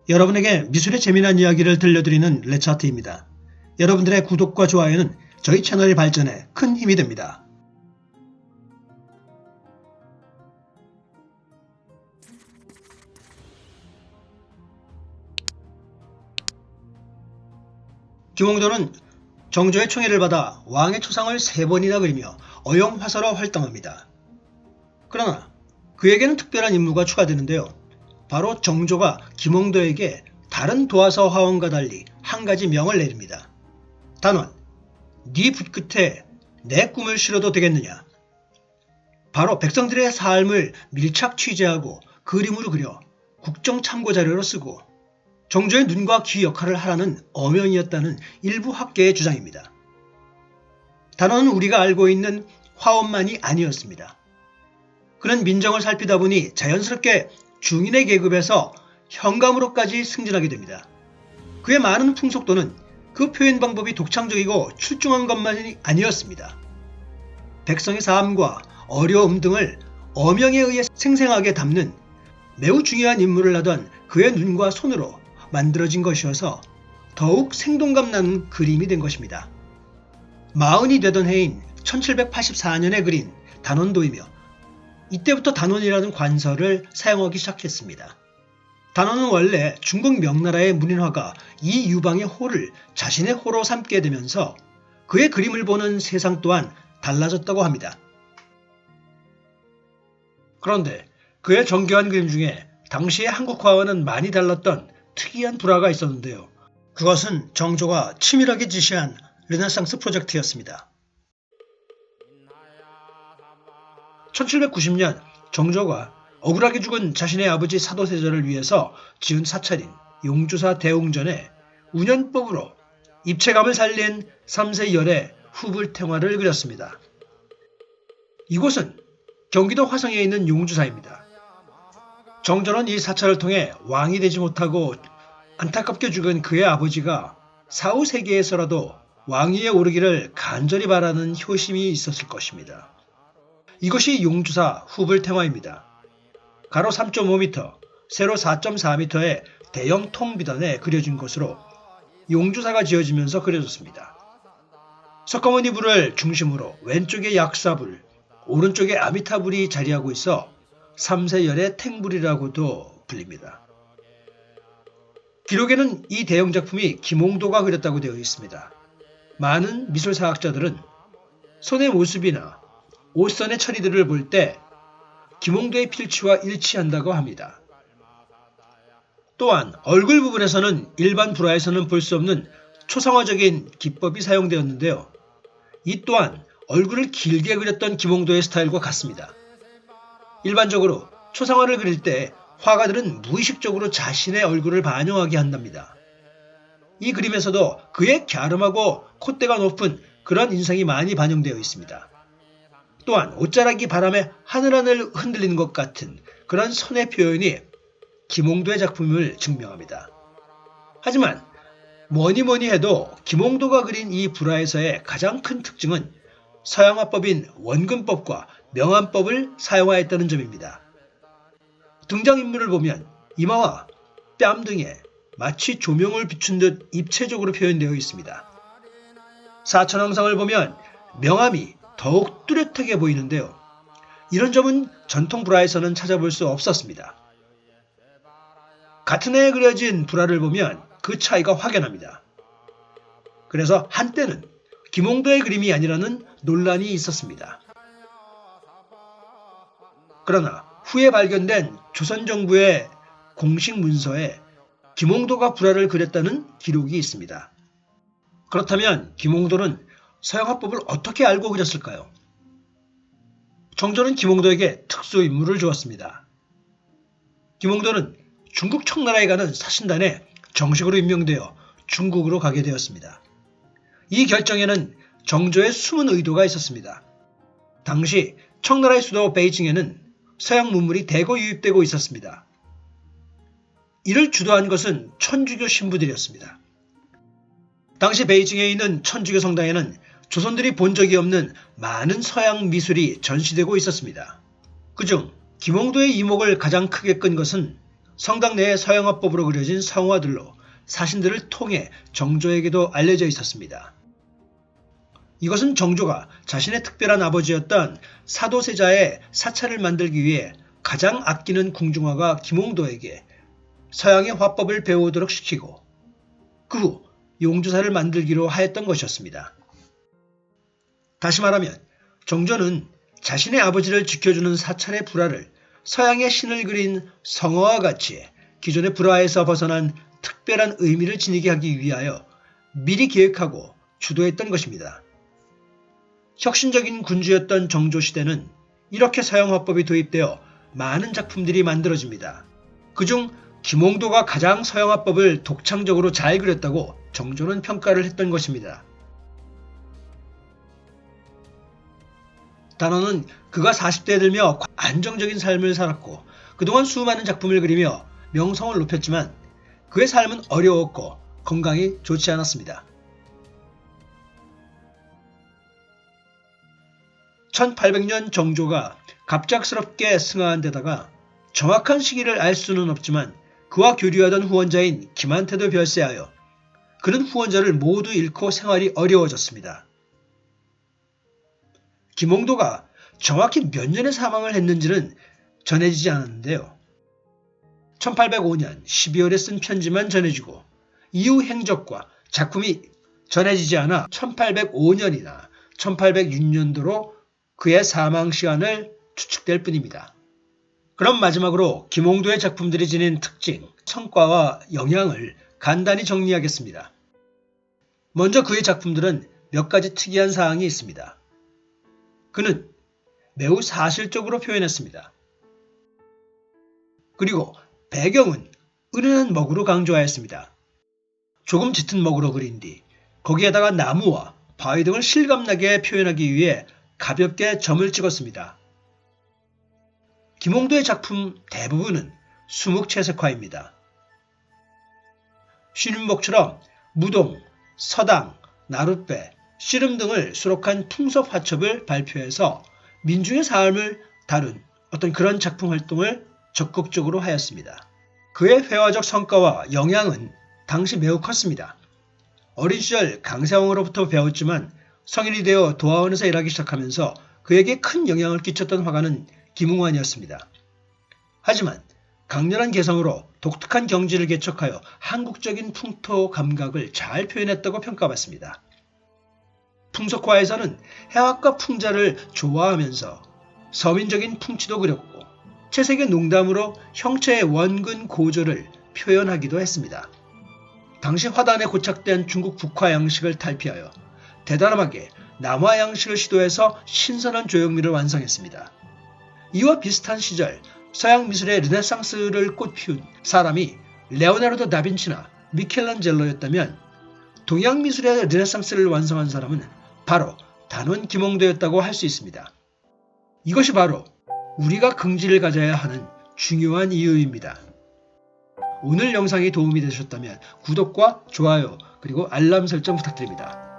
여러분에게 미술의 재미난 이야기를 들려드리는 레차트입니다. 여러분들의 구독과 좋아요는 저희 채널의 발전에 큰 힘이 됩니다. 김홍도는 정조의 총애를 받아 왕의 초상을 3번이나 그리며 어영화사로 활동합니다. 그러나 그에게는 특별한 임무가 추가되는데요. 바로 정조가 김홍도에게 다른 도화서 화원과 달리 한 가지 명을 내립니다. 단원, 네 붓끝에 내 꿈을 실어도 되겠느냐? 바로 백성들의 삶을 밀착 취재하고 그림으로 그려 국정 참고 자료로 쓰고 정조의 눈과 귀 역할을 하라는 어명이었다는 일부 학계의 주장입니다. 단원은 우리가 알고 있는 화원만이 아니었습니다. 그는 민정을 살피다 보니 자연스럽게 중인의 계급에서 현감으로까지 승진하게 됩니다. 그의 많은 풍속도는 그 표현 방법이 독창적이고 출중한 것만이 아니었습니다. 백성의 삶과 어려움 등을 어명에 의해 생생하게 담는 매우 중요한 임무를 하던 그의 눈과 손으로 만들어진 것이어서 더욱 생동감 나는 그림이 된 것입니다. 40이 되던 해인 1784년에 그린 단원도이며 이때부터 단원이라는 관서를 사용하기 시작했습니다. 단원은 원래 중국 명나라의 문인화가 이유방의 호를 자신의 호로 삼게 되면서 그의 그림을 보는 세상 또한 달라졌다고 합니다. 그런데 그의 정교한 그림 중에 당시의 한국화와는 많이 달랐던 특이한 불화가 있었는데요. 그것은 정조가 치밀하게 지시한 르네상스 프로젝트였습니다. 1790년 정조가 억울하게 죽은 자신의 아버지 사도세자를 위해서 지은 사찰인 용주사 대웅전에 운연법으로 입체감을 살린 3세 열의 후불탱화를 그렸습니다. 이곳은 경기도 화성에 있는 용주사입니다. 정조는 이 사찰을 통해 왕이 되지 못하고 안타깝게 죽은 그의 아버지가 사후 세계에서라도 왕위에 오르기를 간절히 바라는 효심이 있었을 것입니다. 이것이 용주사 후불탱화입니다. 가로 3.5m, 세로 4.4m의 대형 통비단에 그려진 것으로 용주사가 지어지면서 그려졌습니다. 석가모니 불을 중심으로 왼쪽에 약사불, 오른쪽에 아미타불이 자리하고 있어 3세열의 탱불이라고도 불립니다. 기록에는 이 대형 작품이 김홍도가 그렸다고 되어 있습니다. 많은 미술사학자들은 손의 모습이나 옷선의 처리들을 볼 때 김홍도의 필치와 일치한다고 합니다. 또한 얼굴 부분에서는 일반 불화에서는 볼 수 없는 초상화적인 기법이 사용되었는데요. 이 또한 얼굴을 길게 그렸던 김홍도의 스타일과 같습니다. 일반적으로 초상화를 그릴 때 화가들은 무의식적으로 자신의 얼굴을 반영하게 한답니다. 이 그림에서도 그의 갸름하고 콧대가 높은 그런 인상이 많이 반영되어 있습니다. 또한 옷자락이 바람에 하늘하늘 흔들리는 것 같은 그런 선의 표현이 김홍도의 작품을 증명합니다. 하지만 뭐니 해도 김홍도가 그린 이 불화에서의 가장 큰 특징은 서양화법인 원근법과 명암법을 사용하였다는 점입니다. 등장인물을 보면 이마와 뺨 등에 마치 조명을 비춘 듯 입체적으로 표현되어 있습니다. 사천왕상을 보면 명암이 더욱 뚜렷하게 보이는데요. 이런 점은 전통 불화에서는 찾아볼 수 없었습니다. 같은 해에 그려진 불화를 보면 그 차이가 확연합니다. 그래서 한때는 김홍도의 그림이 아니라는 논란이 있었습니다. 그러나 후에 발견된 조선정부의 공식 문서에 김홍도가 불화를 그렸다는 기록이 있습니다. 그렇다면 김홍도는 서양화법을 어떻게 알고 그렸을까요? 정조는 김홍도에게 특수 임무를 주었습니다. 김홍도는 중국 청나라에 가는 사신단에 정식으로 임명되어 중국으로 가게 되었습니다. 이 결정에는 정조의 숨은 의도가 있었습니다. 당시 청나라의 수도 베이징에는 서양 문물이 대거 유입되고 있었습니다. 이를 주도한 것은 천주교 신부들이었습니다. 당시 베이징에 있는 천주교 성당에는 조선들이 본 적이 없는 많은 서양 미술이 전시되고 있었습니다. 그중 김홍도의 이목을 가장 크게 끈 것은 성당 내의 서양화법으로 그려진 성화들로 사신들을 통해 정조에게도 알려져 있었습니다. 이것은 정조가 자신의 특별한 아버지였던 사도세자의 사찰을 만들기 위해 가장 아끼는 궁중화가 김홍도에게 서양의 화법을 배우도록 시키고 그 후 용주사를 만들기로 하였던 것이었습니다. 다시 말하면 정조는 자신의 아버지를 지켜주는 사찰의 불화를 서양의 신을 그린 성화와 같이 기존의 불화에서 벗어난 특별한 의미를 지니게 하기 위하여 미리 계획하고 주도했던 것입니다. 혁신적인 군주였던 정조시대는 이렇게 서양화법이 도입되어 많은 작품들이 만들어집니다. 그중 김홍도가 가장 서양화법을 독창적으로 잘 그렸다고 정조는 평가를 했던 것입니다. 단원은 그가 40대에 들며 안정적인 삶을 살았고 그동안 수많은 작품을 그리며 명성을 높였지만 그의 삶은 어려웠고 건강이 좋지 않았습니다. 1800년 정조가 갑작스럽게 승하한 데다가 정확한 시기를 알 수는 없지만 그와 교류하던 후원자인 김한태도 별세하여 그는 후원자를 모두 잃고 생활이 어려워졌습니다. 김홍도가 정확히 몇 년에 사망을 했는지는 전해지지 않았는데요. 1805년 12월에 쓴 편지만 전해지고 이후 행적과 작품이 전해지지 않아 1805년이나 1806년도로 그의 사망 시간을 추측될 뿐입니다. 그럼 마지막으로 김홍도의 작품들이 지닌 특징, 성과와 영향을 간단히 정리하겠습니다. 먼저 그의 작품들은 몇 가지 특이한 사항이 있습니다. 그는 매우 사실적으로 표현했습니다. 그리고 배경은 은은한 먹으로 강조하였습니다. 조금 짙은 먹으로 그린 뒤 거기에다가 나무와 바위 등을 실감나게 표현하기 위해 가볍게 점을 찍었습니다. 김홍도의 작품 대부분은 수묵채색화입니다. 신윤복처럼 무동, 서당, 나룻배, 씨름 등을 수록한 풍속 화첩을 발표해서 민중의 삶을 다룬 어떤 그런 작품 활동을 적극적으로 하였습니다. 그의 회화적 성과와 영향은 당시 매우 컸습니다. 어린 시절 강세왕으로부터 배웠지만 성인이 되어 도화원에서 일하기 시작하면서 그에게 큰 영향을 끼쳤던 화가는 김웅환이었습니다. 하지만 강렬한 개성으로 독특한 경지를 개척하여 한국적인 풍토 감각을 잘 표현했다고 평가받습니다. 풍속화에서는 해학과 풍자를 조화하면서 서민적인 풍치도 그렸고 채색의 농담으로 형체의 원근 고조를 표현하기도 했습니다. 당시 화단에 고착된 중국 북화 양식을 탈피하여 대담하게 남화 양식을 시도해서 신선한 조형미를 완성했습니다. 이와 비슷한 시절 서양 미술의 르네상스를 꽃피운 사람이 레오나르도 다빈치나 미켈란젤로였다면 동양 미술의 르네상스를 완성한 사람은 바로 단원 김홍도였다고 할 수 있습니다. 이것이 바로 우리가 긍지를 가져야 하는 중요한 이유입니다. 오늘 영상이 도움이 되셨다면 구독과 좋아요 그리고 알람 설정 부탁드립니다.